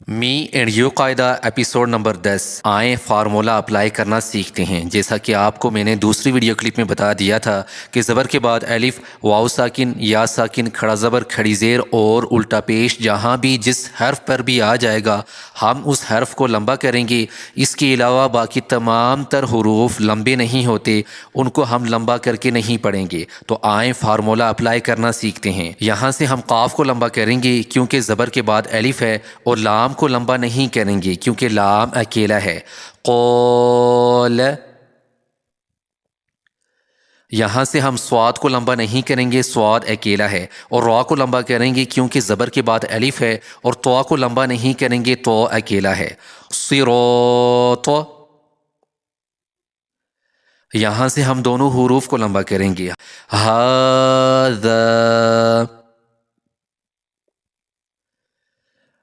Me and you قاعدہ episode number 10 آئیں formula apply کرنا سیکھتے ہیں۔ جیسا کہ آپ کو میں نے دوسری ویڈیو کلپ میں بتا دیا تھا کہ زبر کے بعد الف، واو ساکن، یا ساکن، کھڑا زبر، کھڑی زیر اور الٹا پیش جہاں بھی جس حرف پر بھی آ جائے گا ہم اس حرف کو لمبا کریں گے۔ اس کے علاوہ باقی تمام تر حروف لمبے نہیں ہوتے، ان کو ہم لمبا کر کے نہیں پڑھیں گے۔ تو آئیں فارمولا اپلائی کرنا سیکھتے ہیں۔ یہاں سے ہم قاف کو لمبا کریں گے کیونکہ زبر کے بعد الف ہے، اور لام کو لمبا نہیں کریں گے کیونکہ لام اکیلا ہے۔ قول، یہاں سے ہم سواد کو لمبا نہیں کریں گے، سواد اکیلا ہے، اور را کو لمبا کریں گے کیونکہ زبر کے بعد الف ہے، اور تو کو لمبا نہیں کریں گے، تو اکیلا ہے۔ صراط، یہاں سے ہم دونوں حروف کو لمبا کریں گے۔ ھذا،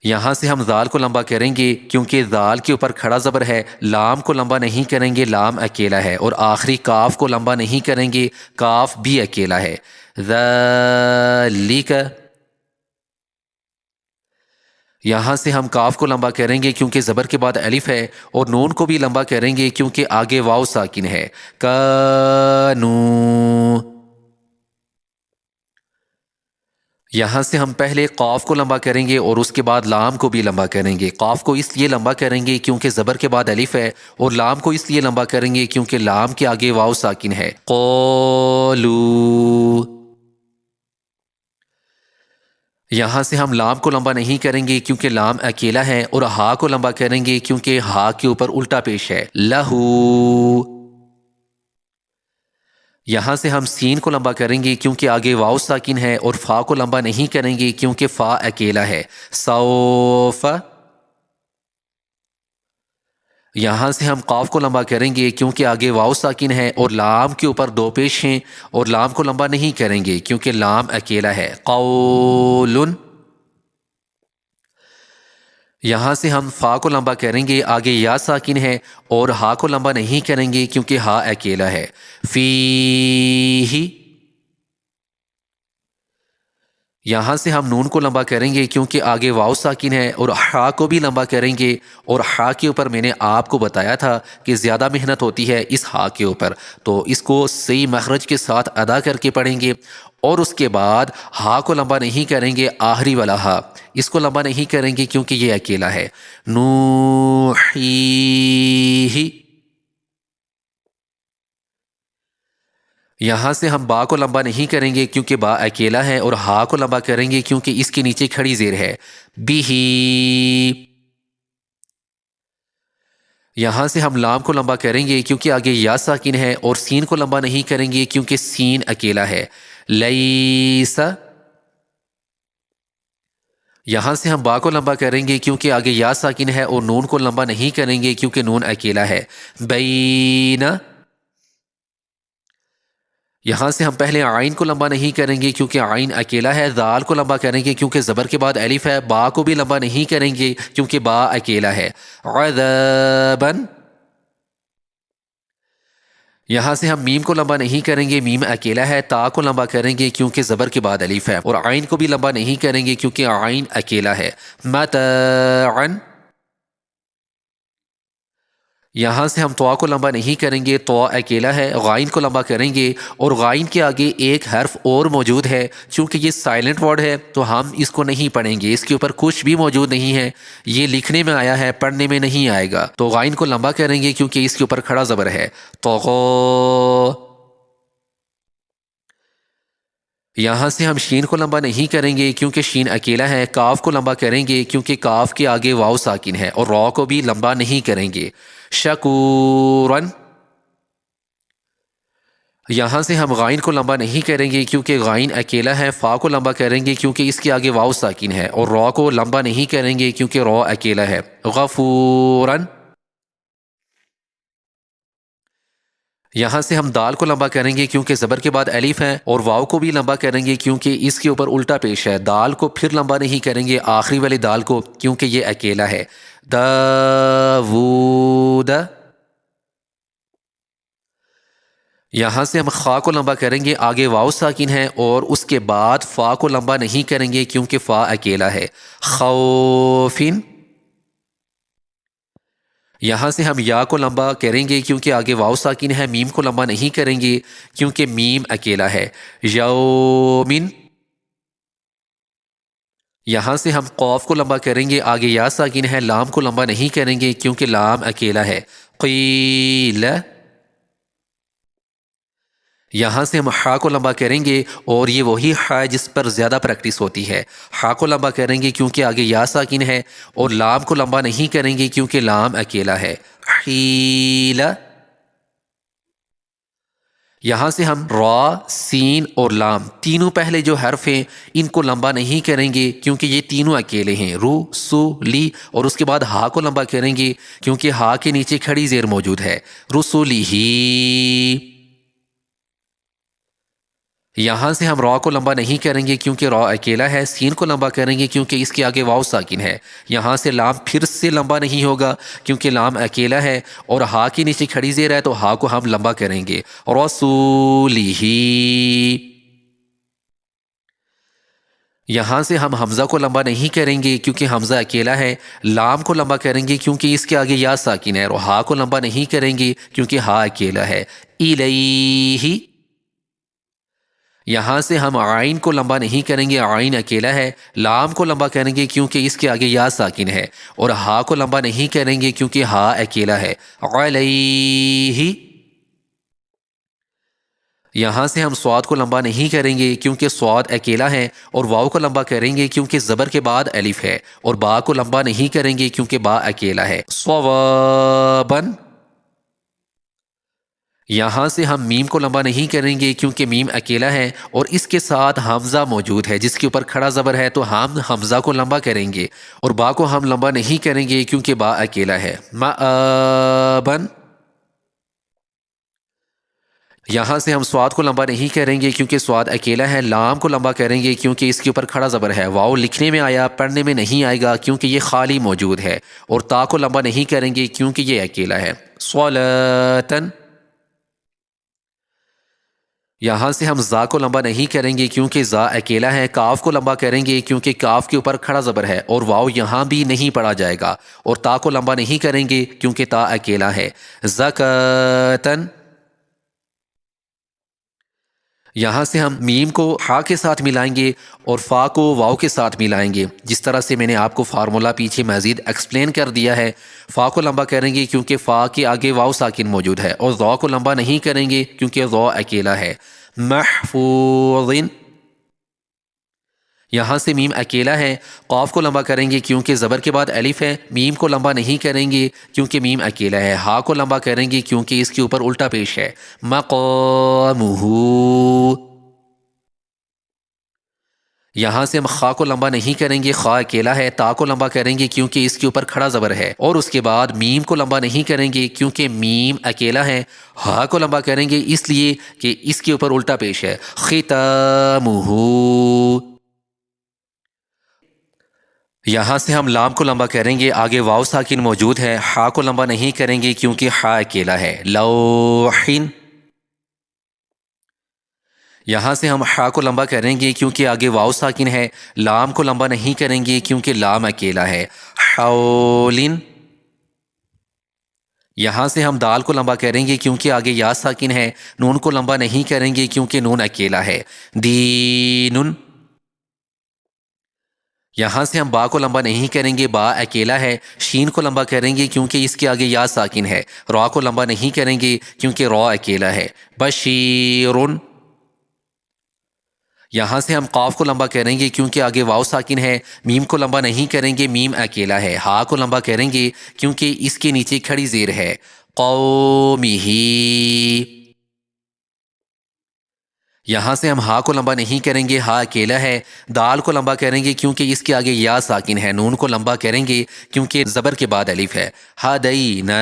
یہاں سے ہم ذال کو لمبا کریں گے کیونکہ ذال کے اوپر کھڑا زبر ہے۔ لام کو لمبا نہیں کریں گے، لام اکیلا ہے، اور آخری کاف کو لمبا نہیں کریں گے، کاف بھی اکیلا ہے۔ ذالک، یہاں سے ہم کاف کو لمبا کریں گے کیونکہ زبر کے بعد الف ہے، اور نون کو بھی لمبا کریں گے کیونکہ آگے واو ساکن ہے۔ کانو، یہاں سے ہم پہلے قاف کو لمبا کریں گے اور اس کے بعد لام کو بھی لمبا کریں گے۔ قاف کو اس لیے لمبا کریں گے کیونکہ زبر کے بعد الف ہے، اور لام کو اس لیے لمبا کریں گے کیونکہ لام کے آگے واو ساکن ہے۔ قولو، یہاں سے ہم لام کو لمبا نہیں کریں گے کیونکہ لام اکیلا ہے، اور ہا کو لمبا کریں گے کیونکہ ہا کے اوپر الٹا پیش ہے۔ لہو، یہاں سے ہم سین کو لمبا کریں گے کیونکہ آگے واو ساکن ہے، اور فا کو لمبا نہیں کریں گے کیونکہ فا اکیلا ہے۔ سوف، یہاں سے ہم قاف کو لمبا کریں گے کیونکہ آگے واو ساکن ہے، اور لام کے اوپر دو پیش ہیں، اور لام کو لمبا نہیں کریں گے کیونکہ لام اکیلا ہے۔ قول، یہاں سے ہم فا کو لمبا کریں گے، آگے یا ساکن ہے، اور ہا کو لمبا نہیں کریں گے کیونکہ ہا اکیلا ہے۔ فیہ، یہاں سے ہم نون کو لمبا کریں گے کیونکہ آگے واو ساکن ہے، اور ہا کو بھی لمبا کریں گے، اور ہا کے اوپر میں نے آپ کو بتایا تھا کہ زیادہ محنت ہوتی ہے اس ہا کے اوپر، تو اس کو صحیح مخرج کے ساتھ ادا کر کے پڑھیں گے۔ اور اس کے بعد ہا کو لمبا نہیں کریں گے، آخری والا ہا اس کو لمبا نہیں کریں گے کیونکہ یہ اکیلا ہے۔ نوحیہ، یہاں سے ہم با کو لمبا نہیں کریں گے کیونکہ با اکیلا ہے، اور ہا کو لمبا کریں گے کیونکہ اس کے نیچے کھڑی زیر ہے۔ بیہی، یہاں سے ہم لام کو لمبا کریں گے کیونکہ آگے یا ساکن ہے، اور سین کو لمبا نہیں کریں گے کیونکہ سین اکیلا ہے۔ لیسا، یہاں سے ہم با کو لمبا کریں گے کیونکہ آگے یا ساکن ہے، اور نون کو لمبا نہیں کریں گے کیونکہ نون اکیلا ہے۔ بینا، یہاں سے ہم پہلے عین کو لمبا نہیں کریں گے کیونکہ عین اکیلا ہے۔ ذال کو لمبا کریں گے کیونکہ زبر کے بعد الف ہے۔ با کو بھی لمبا نہیں کریں گے کیونکہ با اکیلا ہے۔ عذاباً، یہاں سے ہم میم کو لمبا نہیں کریں گے، میم اکیلا ہے۔ تا کو لمبا کریں گے کیونکہ زبر کے بعد الف ہے، اور عین کو بھی لمبا نہیں کریں گے کیونکہ عین اکیلا ہے۔ متاعاً، یہاں سے ہم طوا کو لمبا نہیں کریں گے، طوا اکیلا ہے۔ غائن کو لمبا کریں گے، اور غائن کے آگے ایک حرف اور موجود ہے، چونکہ یہ سائلنٹ ورڈ ہے تو ہم اس کو نہیں پڑھیں گے، اس کے اوپر کچھ بھی موجود نہیں ہے، یہ لکھنے میں آیا ہے، پڑھنے میں نہیں آئے گا، تو غائن کو لمبا کریں گے کیونکہ اس کے اوپر کھڑا زبر ہے۔ طغو، یہاں سے ہم شین کو لمبا نہیں کریں گے کیونکہ شین اکیلا ہے۔ کاف کو لمبا کریں گے کیونکہ کاف کے آگے واو ساکن ہے، اور را کو بھی لمبا نہیں کریں گے۔ شکوراً، یہاں سے ہم غائن کو لمبا نہیں کریں گے کیونکہ غائن اکیلا ہے۔ فا کو لمبا کریں گے کیونکہ اس کے آگے واو ساکن ہے، اور را کو لمبا نہیں کریں گے کیونکہ را اکیلا ہے۔ غفوراً، یہاں سے ہم دال کو لمبا کریں گے کیونکہ زبر کے بعد الف ہے، اور واو کو بھی لمبا کریں گے کیونکہ اس کے اوپر الٹا پیش ہے۔ دال کو پھر لمبا نہیں کریں گے، آخری والی دال کو، کیونکہ یہ اکیلا ہے۔ داود، یہاں سے ہم خا کو لمبا کریں گے، آگے واو ساکن ہے، اور اس کے بعد فا کو لمبا نہیں کریں گے کیونکہ فا اکیلا ہے۔ خوفن، یہاں سے ہم یا کو لمبا کریں گے کیونکہ آگے واو ساکن ہے، میم کو لمبا نہیں کریں گے کیونکہ میم اکیلا ہے، یومن۔ یہاں سے ہم قوف کو لمبا کریں گے، آگے یا ساکن ہے، لام کو لمبا نہیں کریں گے کیونکہ لام اکیلا ہے، قیل۔ یہاں سے ہم حا کو لمبا کریں گے اور یہ وہی حا ہے جس پر زیادہ پریکٹس ہوتی ہے، حا کو لمبا کریں گے کیونکہ آگے یا ساکن ہے، اور لام کو لمبا نہیں کریں گے کیونکہ لام اکیلا ہے، حیل۔ یہاں سے ہم را، سین اور لام تینوں پہلے جو حرف ہیں ان کو لمبا نہیں کریں گے کیونکہ یہ تینوں اکیلے ہیں، رو، سو، لی، اور اس کے بعد ہا کو لمبا کریں گے کیونکہ ہا کے نیچے کھڑی زیر موجود ہے، رسولی ہی۔ یہاں سے ہم را کو لمبا نہیں کریں گے کیونکہ را اکیلا ہے، سین کو لمبا کریں گے کیونکہ اس کے آگے واو ساکن ہے، یہاں سے لام پھر سے لمبا نہیں ہوگا کیونکہ لام اکیلا ہے، اور ہا کے نیچے کھڑی زیر ہے تو ہا کو ہم لمبا کریں گے، رسولہ۔ یہاں سے ہم حمزہ کو لمبا نہیں کریں گے کیونکہ حمزہ اکیلا ہے، لام کو لمبا کریں گے کیونکہ اس کے آگے یا ساکن ہے، اور ہا کو لمبا نہیں کریں گے کیونکہ ہا اکیلا ہے، الیہ۔ یہاں سے ہم عین کو لمبا نہیں کریں گے، عین اکیلا ہے، لام کو لمبا کریں گے کیونکہ اس کے آگے یا ساکن ہے، اور ہا کو لمبا نہیں کریں گے کیونکہ ہا اکیلا ہے، علیہ۔ یہاں سے ہم صاد کو لمبا نہیں کریں گے کیونکہ صاد اکیلا ہے، اور واو کو لمبا کریں گے کیونکہ زبر کے بعد الف ہے، اور با کو لمبا نہیں کریں گے کیونکہ با اکیلا ہے، صوابن۔ یہاں سے ہم میم کو لمبا نہیں کریں گے کیونکہ میم اکیلا ہے اور اس کے ساتھ حمزہ موجود ہے جس کے اوپر کھڑا زبر ہے، تو ہم حمزہ کو لمبا کریں گے، اور با کو ہم لمبا نہیں کریں گے کیونکہ با اکیلا ہے، مآبن۔ یہاں سے ہم سواد کو لمبا نہیں کریں گے کیونکہ سواد اکیلا ہے، لام کو لمبا کریں گے کیونکہ اس کے اوپر کھڑا زبر ہے، واؤ لکھنے میں آیا پڑھنے میں نہیں آئے گا کیونکہ یہ خالی موجود ہے، اور تا کو لمبا نہیں کریں گے کیونکہ یہ اکیلا ہے، صلاتن۔ یہاں سے ہم زا کو لمبا نہیں کریں گے کیونکہ زا اکیلا ہے، کاف کو لمبا کریں گے کیونکہ کاف کے اوپر کھڑا زبر ہے اور واؤ یہاں بھی نہیں پڑھا جائے گا، اور تا کو لمبا نہیں کریں گے کیونکہ تا اکیلا ہے، زکاتن۔ یہاں سے ہم میم کو ہا کے ساتھ ملائیں گے اور فا کو واو کے ساتھ ملائیں گے، جس طرح سے میں نے آپ کو فارمولا پیچھے مزید ایکسپلین کر دیا ہے۔ فا کو لمبا کریں گے کیونکہ فا کے آگے واو ساکن موجود ہے، اور ضا کو لمبا نہیں کریں گے کیونکہ ضا اکیلا ہے، محفوظن۔ یہاں سے میم اکیلا ہے، قاف کو لمبا کریں گے کیونکہ زبر کے بعد الف ہے، میم کو لمبا نہیں کریں گے کیونکہ میم اکیلا ہے، ہا کو لمبا کریں گے کیونکہ اس کے اوپر الٹا پیش ہے، مقامہ۔ یہاں سے ہم خا کو لمبا نہیں کریں گے، خا اکیلا ہے، تا کو لمبا کریں گے کیونکہ اس کے اوپر کھڑا زبر ہے، اور اس کے بعد میم کو لمبا نہیں کریں گے کیونکہ میم اکیلا ہے، ہا کو لمبا کریں گے اس لیے کہ اس کے اوپر الٹا پیش ہے، ختامہ۔ یہاں سے ہم لام کو لمبا کریں گے، آگے واو ساکن موجود ہے، ہا کو لمبا نہیں کریں گے کیونکہ ہا اکیلا ہے، لوحن۔ یہاں سے ہم ہا کو لمبا کریں گے کیونکہ آگے واو ساکن ہے، لام کو لمبا نہیں کریں گے کیونکہ لام اکیلا ہے، حولن۔ یہاں سے ہم دال کو لمبا کریں گے کیونکہ آگے یا ساکن ہے، نون کو لمبا نہیں کریں گے کیونکہ نون اکیلا ہے، دینن۔ یہاں سے ہم با کو لمبا نہیں کریں گے، با اکیلا ہے، شین کو لمبا کریں گے کیونکہ اس کے آگے یا ساکن ہے، را کو لمبا نہیں کریں گے کیونکہ را اکیلا ہے، بشیرن۔ یہاں سے ہم قاف کو لمبا کریں گے کیونکہ آگے واو ساکن ہے، میم کو لمبا نہیں کریں گے، میم اکیلا ہے، ہا کو لمبا کریں گے کیونکہ اس کے نیچے کھڑی زیر ہے، قومہ۔ یہاں سے ہم ہا کو لمبا نہیں کریں گے، ہا اکیلا ہے، دال کو لمبا کریں گے کیونکہ اس کے آگے یا ساکن ہے، نون کو لمبا کریں گے کیونکہ زبر کے بعد الف ہے، ہدینا۔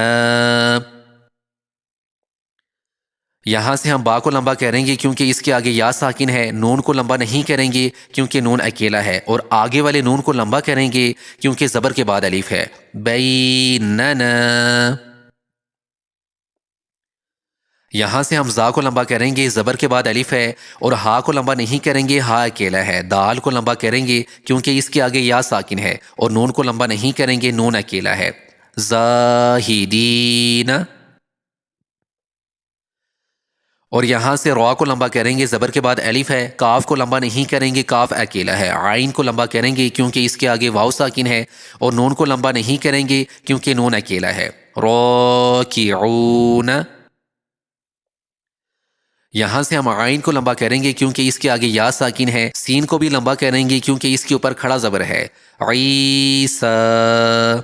یہاں سے ہم با کو لمبا کریں گے کیونکہ اس کے آگے یا ساکن ہے، نون کو لمبا نہیں کریں گے کیونکہ نون اکیلا ہے، اور آگے والے نون کو لمبا کریں گے کیونکہ زبر کے بعد الف ہے، بیننا۔ یہاں سے ہم زا کو لمبا کریں گے، زبر کے بعد الف ہے، اور ہا کو لمبا نہیں کریں گے، ہا اکیلا ہے، دال کو لمبا کریں گے کیونکہ اس کے آگے یا ساکن ہے، اور نون کو لمبا نہیں کریں گے، نون اکیلا ہے، زاہدین. اور یہاں سے را کو لمبا کریں گے، زبر کے بعد الف ہے، کاف کو لمبا نہیں کریں گے، کاف اکیلا ہے. عین کو لمبا کریں گے کیونکہ اس کے آگے واو ساکن ہے، اور نون کو لمبا نہیں کریں گے کیونکہ نون اکیلا ہے. راکعون. یہاں سے ہم عین کو لمبا کریں گے کیونکہ اس کے آگے یا ساکن ہے. سین کو بھی لمبا کریں گے کیونکہ اس کے اوپر کھڑا زبر ہے. عیسیٰ.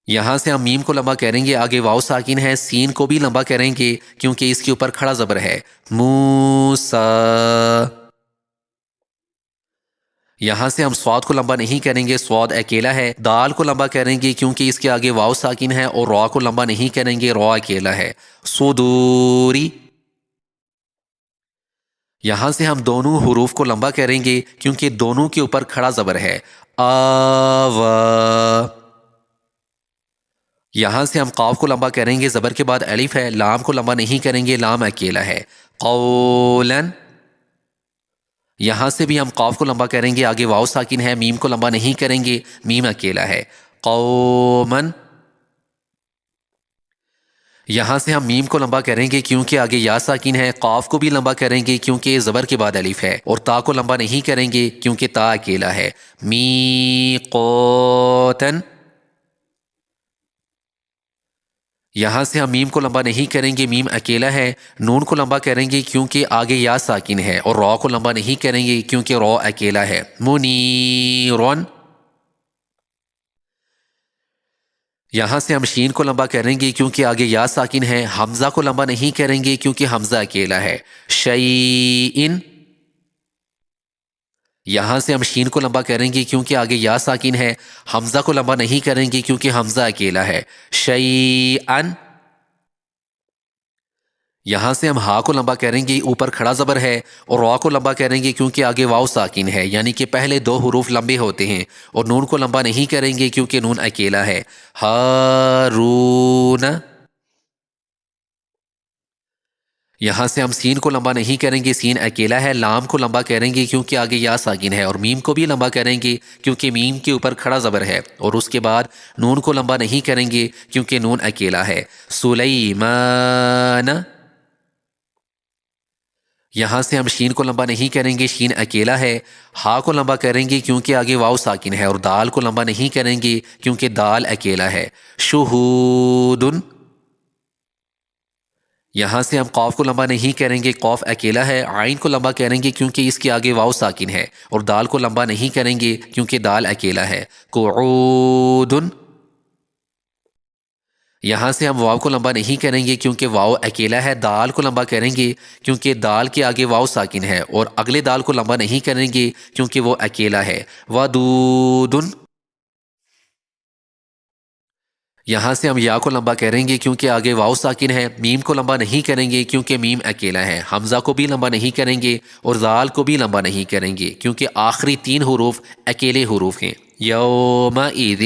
یہاں سے ہم میم کو لمبا کریں گے، آگے واو ساکن ہے. سین کو بھی لمبا کریں گے کیونکہ اس کے اوپر کھڑا زبر ہے. موسیٰ. یہاں سے ہم سواد کو لمبا نہیں کریں گے، سواد اکیلا ہے. دال کو لمبا کریں گے کیونکہ اس کے آگے واو ساکن ہے، اور را کو لمبا نہیں کریں گے، را اکیلا ہے. صدوری. یہاں سے ہم دونوں حروف کو لمبا کریں گے کیونکہ دونوں کے اوپر کھڑا زبر ہے. آوا. یہاں سے ہم قاف کو لمبا کریں گے، زبر کے بعد الف ہے. لام کو لمبا نہیں کریں گے، لام اکیلا ہے. قولن. یہاں سے بھی ہم قاف کو لمبا کریں گے، آگے واو ساکن ہے. میم کو لمبا نہیں کریں گے، میم اکیلا ہے. قومن. یہاں سے ہم میم کو لمبا کریں گے کیونکہ آگے یا ساکن ہے. قاف کو بھی لمبا کریں گے کیونکہ زبر کے بعد الف ہے، اور تا کو لمبا نہیں کریں گے کیونکہ تا اکیلا ہے. میقاتن. یہاں سے ہم میم کو لمبا نہیں کریں گے، میم اکیلا ہے. نون کو لمبا کریں گے کیونکہ آگے یا ساکن ہے، اور را کو لمبا نہیں کریں گے کیونکہ را اکیلا ہے. منیرون. یہاں سے ہم شین کو لمبا کریں گے کیونکہ آگے یا ساکن ہے. حمزہ کو لمبا نہیں کریں گے کیونکہ حمزہ اکیلا ہے. شیئن. یہاں سے ہم شین کو لمبا کریں گے کیونکہ آگے یا ساکن ہے. حمزہ کو لمبا نہیں کریں گے کیونکہ حمزہ اکیلا ہے. شیئن. یہاں سے ہم ہا کو لمبا کریں گے، اوپر کھڑا زبر ہے. اور را کو لمبا کریں گے کیونکہ آگے واو ساکن ہے، یعنی کہ پہلے دو حروف لمبے ہوتے ہیں. اور نون کو لمبا نہیں کریں گے کیونکہ نون اکیلا ہے. ہارون. یہاں سے ہم سین کو لمبا نہیں کریں گے، سین اکیلا ہے. لام کو لمبا کریں گے کیونکہ آگے یا ساکن ہے، اور میم کو بھی لمبا کریں گے کیونکہ میم کے اوپر کھڑا زبر ہے. اور اس کے بعد نون کو لمبا نہیں کریں گے کیونکہ نون اکیلا ہے. سلیمان. یہاں سے ہم شین کو لمبا نہیں کریں گے، شین اکیلا ہے. ہا کو لمبا کریں گے کیونکہ آگے واو ساکن ہے، اور دال کو لمبا نہیں کریں گے کیونکہ دال اکیلا ہے. شہودن. یہاں سے ہم قاف کو لمبا نہیں کریں گے، قاف اکیلا ہے. عین کو لمبا کریں گے کیونکہ اس کے آگے واو ساکن ہے، اور دال کو لمبا نہیں کریں گے کیونکہ دال اکیلا ہے. قعودن. یہاں سے ہم واو کو لمبا نہیں کریں گے کیونکہ واو اکیلا ہے. دال کو لمبا کریں گے کیونکہ دال کے آگے واو ساکن ہے، اور اگلے دال کو لمبا نہیں کریں گے کیونکہ وہ اکیلا ہے. ودودن. یہاں سے ہم یا کو لمبا کریں گے کیونکہ آگے واو ساکن ہے. میم کو لمبا نہیں کریں گے کیونکہ میم اکیلا ہے. حمزہ کو بھی لمبا نہیں کریں گے، اور زال کو بھی لمبا نہیں کریں گے کیونکہ آخری تین حروف اکیلے حروف ہیں. یومئذ.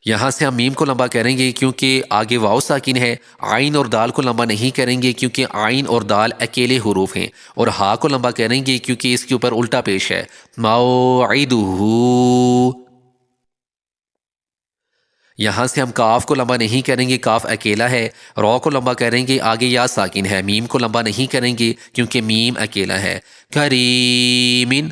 یہاں سے ہم میم کو لمبا کریں گے کیونکہ آگے واو ساکن ہے. عین اور دال کو لمبا نہیں کریں گے کیونکہ عین اور دال اکیلے حروف ہیں. اور ہا کو لمبا کریں گے کیونکہ اس کے اوپر الٹا پیش ہے. موعدہ. یہاں سے ہم کاف کو لمبا نہیں کریں گے، کاف اکیلا ہے. را کو لمبا کریں گے، آگے یا ساکن ہے. میم کو لمبا نہیں کریں گے کیونکہ میم اکیلا ہے. کریمن.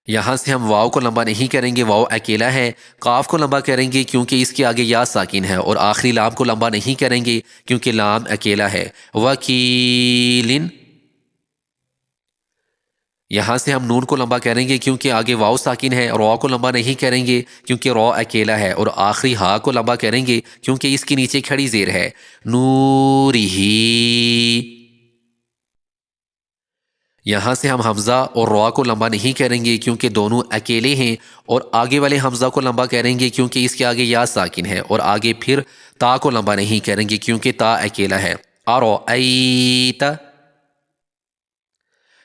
یہاں سے ہم واو کو لمبا نہیں کریں گے، واو اکیلا ہے. قاف کو لمبا کریں گے کیونکہ اس کے آگے یا ساکن ہے، اور آخری لام کو لمبا نہیں کریں گے کیونکہ لام اکیلا ہے. وکیلن. یہاں سے ہم نون کو لمبا کریں گے کیونکہ آگے واو ساکن ہے. را کو لمبا نہیں کریں گے کیونکہ را اکیلا ہے، اور آخری ہا کو لمبا کریں گے کیونکہ اس کے نیچے کھڑی زیر ہے. نورہی. یہاں سے ہم حمزہ اور را کو لمبا نہیں کریں گے کیونکہ دونوں اکیلے ہیں، اور آگے والے حمزہ کو لمبا کریں گے کیونکہ اس کے آگے یا ساکن ہے، اور آگے پھر تا کو لمبا نہیں کریں گے کیونکہ تا اکیلا ہے. ارأیت.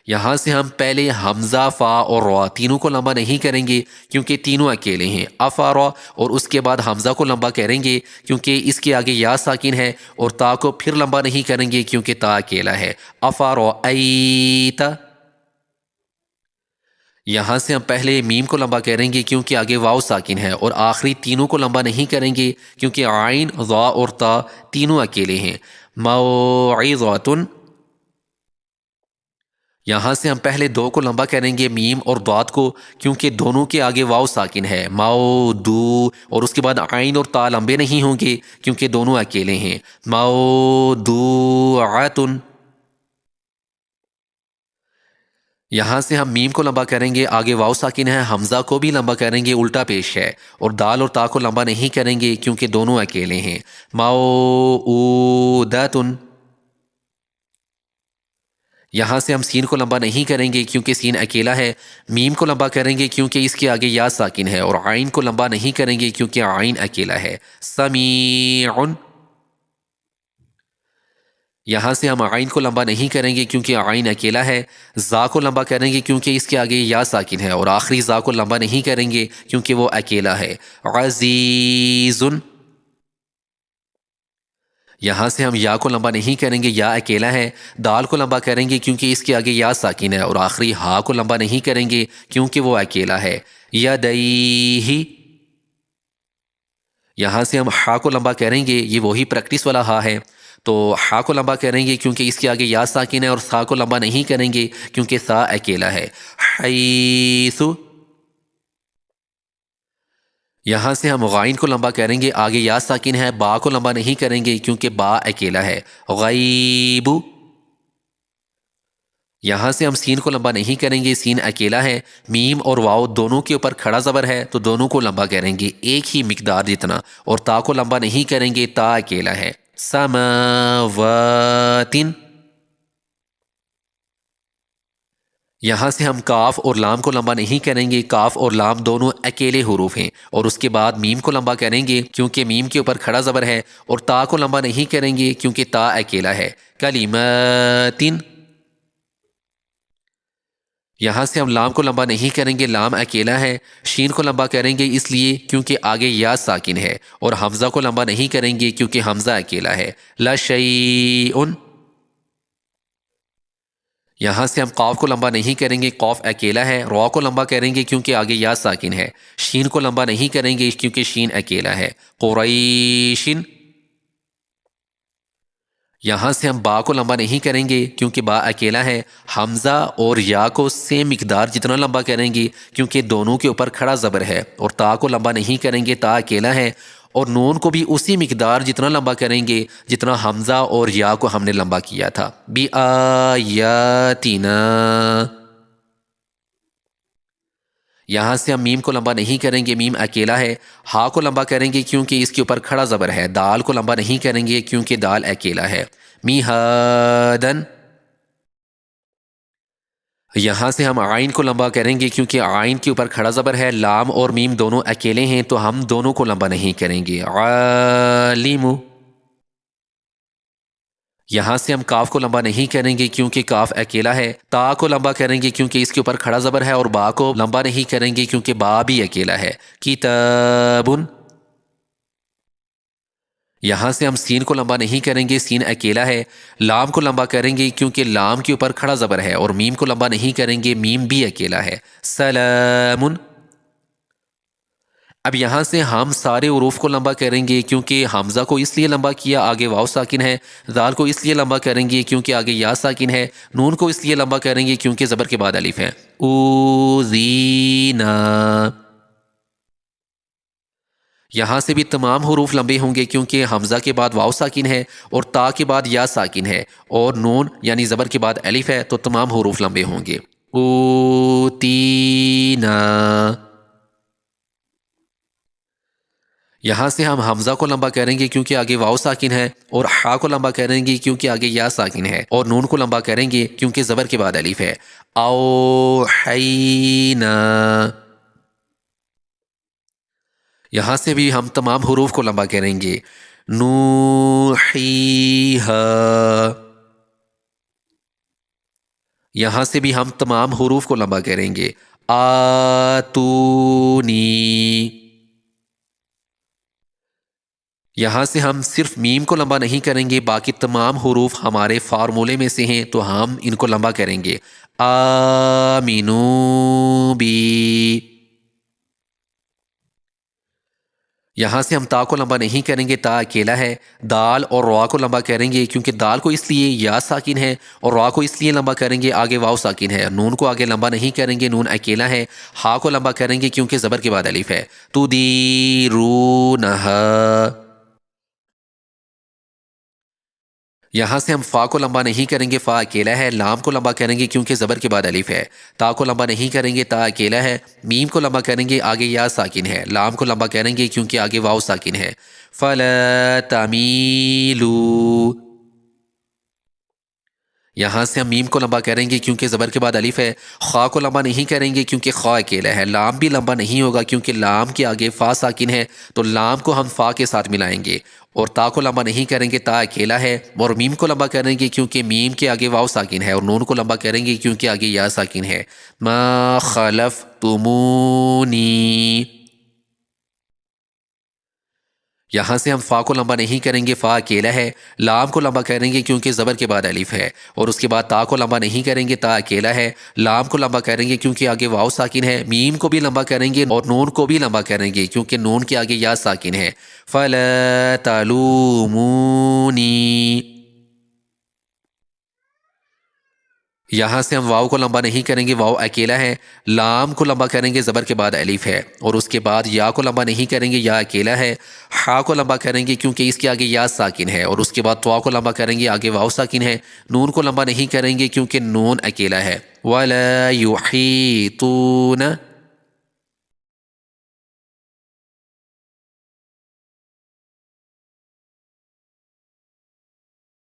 یہاں سے ہم پہلے حمزہ، فا اور را تینوں کو لمبا نہیں کریں گے کیونکہ تینوں اکیلے ہیں. افارا. اور اس کے بعد حمزہ کو لمبا کریں گے کیونکہ اس کے آگے یا ساکن ہے، اور تا کو پھر لمبا نہیں کریں گے کیونکہ تا اکیلا ہے. افارأیت. یہاں سے ہم پہلے میم کو لمبا کریں گے کیونکہ آگے واو ساکن ہے، اور آخری تینوں کو لمبا نہیں کریں گے کیونکہ عین، ضا اور تا تینوں اکیلے ہیں۔ موعظۃ، یہاں سے ہم پہلے دو کو لمبا کریں گے، میم اور ضاد کو، کیونکہ دونوں کے آگے واو ساکن ہے، مودو، اور اس کے بعد عین اور تا لمبے نہیں ہوں گے کیونکہ دونوں اکیلے ہیں۔ موضوعۃ، یہاں سے ہم میم کو لمبا کریں گے، آگے واو ساکن ہے، حمزہ کو بھی لمبا کریں گے، الٹا پیش ہے، اور دال اور تا کو لمبا نہیں کریں گے کیونکہ دونوں اکیلے ہیں۔ موعودۃ، یہاں سے ہم سین کو لمبا نہیں کریں گے کیونکہ سین اکیلا ہے، میم کو لمبا کریں گے کیونکہ اس کے آگے یا ساکن ہے، اور عین کو لمبا نہیں کریں گے کیونکہ عین اکیلا ہے۔ سمیع، یہاں سے ہم عین کو لمبا نہیں کریں گے کیونکہ عین اکیلا ہے، زا کو لمبا کریں گے کیونکہ اس کے آگے یا ساکن ہے، اور آخری زا کو لمبا نہیں کریں گے کیونکہ وہ اکیلا ہے۔ عزیز، یہاں سے ہم یا کو لمبا نہیں کریں گے، یا اکیلا ہے، دال کو لمبا کریں گے کیونکہ اس کے آگے یا ساکن ہے، اور آخری ہا کو لمبا نہیں کریں گے کیونکہ وہ اکیلا ہے۔ یدیہ، یہاں سے ہم ہا کو لمبا کریں گے، یہ وہی پریکٹس والا ہا ہے، تو ہا کو لمبا کریں گے کیونکہ اس کے آگے یا ساکن ہے، اور سا کو لمبا نہیں کریں گے کیونکہ سا اکیلا ہے۔ حیث، یہاں سے ہم غائن کو لمبا کریں گے، آگے یا ساکن ہے، با کو لمبا نہیں کریں گے کیونکہ با اکیلا ہے۔ غیب، یہاں سے ہم سین کو لمبا نہیں کریں گے، سین اکیلا ہے، میم اور واؤ دونوں کے اوپر کھڑا زبر ہے تو دونوں کو لمبا کریں گے ایک ہی مقدار جتنا، اور تا کو لمبا نہیں کریں گے، تا اکیلا ہے۔ سماوات، یہاں سے ہم کاف اور لام کو لمبا نہیں کریں گے، کاف اور لام دونوں اکیلے حروف ہیں، اور اس کے بعد میم کو لمبا کریں گے کیونکہ میم کے اوپر کھڑا زبر ہے، اور تا کو لمبا نہیں کریں گے کیونکہ تا اکیلا ہے۔ کلمات، یہاں سے ہم لام کو لمبا نہیں کریں گے، لام اکیلا ہے، شین کو لمبا کریں گے اس لیے کیونکہ آگے یا ساکن ہے، اور حمزہ کو لمبا نہیں کریں گے کیونکہ حمزہ اکیلا ہے۔ لشیء، یہاں سے ہم قاف کو لمبا نہیں کریں گے، قاف اکیلا ہے، را کو لمبا کریں گے کیونکہ آگے یا ساکن ہے، شین کو لمبا نہیں کریں گے کیونکہ شین اکیلا ہے۔ قریشن، یہاں سے ہم با کو لمبا نہیں کریں گے کیونکہ با اکیلا ہے، حمزہ اور یا کو سیم مقدار جتنا لمبا کریں گے کیونکہ دونوں کے اوپر کھڑا زبر ہے، اور تا کو لمبا نہیں کریں گے، تا اکیلا ہے، اور نون کو بھی اسی مقدار جتنا لمبا کریں گے جتنا حمزہ اور یا کو ہم نے لمبا کیا تھا۔ بِآیاتِنَا، یہاں سے ہم میم کو لمبا نہیں کریں گے، میم اکیلا ہے، ہا کو لمبا کریں گے کیونکہ اس کے اوپر کھڑا زبر ہے، دال کو لمبا نہیں کریں گے کیونکہ دال اکیلا ہے۔ میہادن، یہاں سے ہم عین کو لمبا کریں گے کیونکہ عین کے اوپر کھڑا زبر ہے، لام اور میم دونوں اکیلے ہیں تو ہم دونوں کو لمبا نہیں کریں گے۔ عالم، یہاں سے ہم کاف کو لمبا نہیں کریں گے کیونکہ کاف اکیلا ہے، تا کو لمبا کریں گے کیونکہ اس کے اوپر کھڑا زبر ہے، اور با کو لمبا نہیں کریں گے کیونکہ با بھی اکیلا ہے۔ کتابن، یہاں سے ہم سین کو لمبا نہیں کریں گے، سین اکیلا ہے، لام کو لمبا کریں گے کیونکہ لام کے اوپر کھڑا زبر ہے، اور میم کو لمبا نہیں کریں گے، میم بھی اکیلا ہے۔ سلام، اب یہاں سے ہم سارے حروف کو لمبا کریں گے کیونکہ حمزہ کو اس لیے لمبا کیا آگے واو ساکن ہے، دال کو اس لیے لمبا کریں گے کیونکہ آگے یا ساکن ہے، نون کو اس لیے لمبا کریں گے کیونکہ زبر کے بعد الف ہے۔ اوزینا، یہاں سے بھی تمام حروف لمبے ہوں گے کیونکہ حمزہ کے بعد واو ساکن ہے، اور تا کے بعد یا ساکن ہے، اور نون یعنی زبر کے بعد الف ہے تو تمام حروف لمبے ہوں گے۔ اوتینا، یہاں سے ہم حمزہ کو لمبا کریں گے کیونکہ آگے واو ساکن ہے، اور ہا کو لمبا کریں گے کیونکہ آگے یا ساکن ہے، اور نون کو لمبا کریں گے کیونکہ زبر کے بعد الف ہے۔ اوحینا، یہاں سے بھی ہم تمام حروف کو لمبا کریں گے۔ نوحیہا، یہاں سے بھی ہم تمام حروف کو لمبا کریں گے۔ آتونی، یہاں سے ہم صرف میم کو لمبا نہیں کریں گے، باقی تمام حروف ہمارے فارمولے میں سے ہیں تو ہم ان کو لمبا کریں گے۔ آمینو بی. یہاں سے ہم تا کو لمبا نہیں کریں گے، تا اکیلا ہے. دال اور را کو لمبا کریں گے کیونکہ دال کو اس لیے یا ساکن ہے، اور را کو اس لیے لمبا کریں گے آگے واو ساکن ہے. نون کو آگے لمبا نہیں کریں گے، نون اکیلا ہے. ہا کو لمبا کریں گے کیونکہ زبر کے بعد الف ہے. تدیرونہا. یہاں سے ہم فا کو لمبا نہیں کریں گے، فا اکیلا ہے. لام کو لمبا کریں گے کیونکہ زبر کے بعد الف ہے. تا کو لمبا نہیں کریں گے، تا اکیلا ہے. میم کو لمبا کریں گے، آگے یا ساکن ہے. لام کو لمبا کریں گے کیونکہ آگے واو ساکن ہے. فلا تمیلو. یہاں سے ہم میم کو لمبا کریں گے کیونکہ زبر کے بعد الف ہے. خا کو لمبا نہیں کریں گے کیونکہ خا اکیلا ہے. لام بھی لمبا نہیں ہوگا کیونکہ لام کے آگے فا ساکن ہے، تو لام کو ہم فا کے ساتھ ملائیں گے. اور تا کو لمبا نہیں کریں گے، تا اکیلا ہے. اور میم کو لمبا کریں گے کیونکہ میم کے آگے واو ساکن ہے. اور نون کو لمبا کریں گے کیونکہ آگے یا ساکن ہے. ما خلفتمونی. یہاں سے ہم فا کو لمبا نہیں کریں گے، فا اکیلا ہے. لام کو لمبا کریں گے کیونکہ زبر کے بعد الف ہے. اور اس کے بعد تا کو لمبا نہیں کریں گے، تا اکیلا ہے. لام کو لمبا کریں گے کیونکہ آگے واو ساکن ہے. میم کو بھی لمبا کریں گے اور نون کو بھی لمبا کریں گے کیونکہ نون کے آگے یا ساکن ہے. فلا تلومونی. یہاں سے ہم واو کو لمبا نہیں کریں گے، واو اکیلا ہے. لام کو لمبا کریں گے، زبر کے بعد الف ہے. اور اس کے بعد یا کو لمبا نہیں کریں گے، یا اکیلا ہے. ہا کو لمبا کریں گے کیونکہ اس کے آگے یا ساکن ہے. اور اس کے بعد توا کو لمبا کریں گے، آگے واو ساکن ہے. نون کو لمبا نہیں کریں گے کیونکہ نون اکیلا ہے. وَلَا يُحِيطُونَ.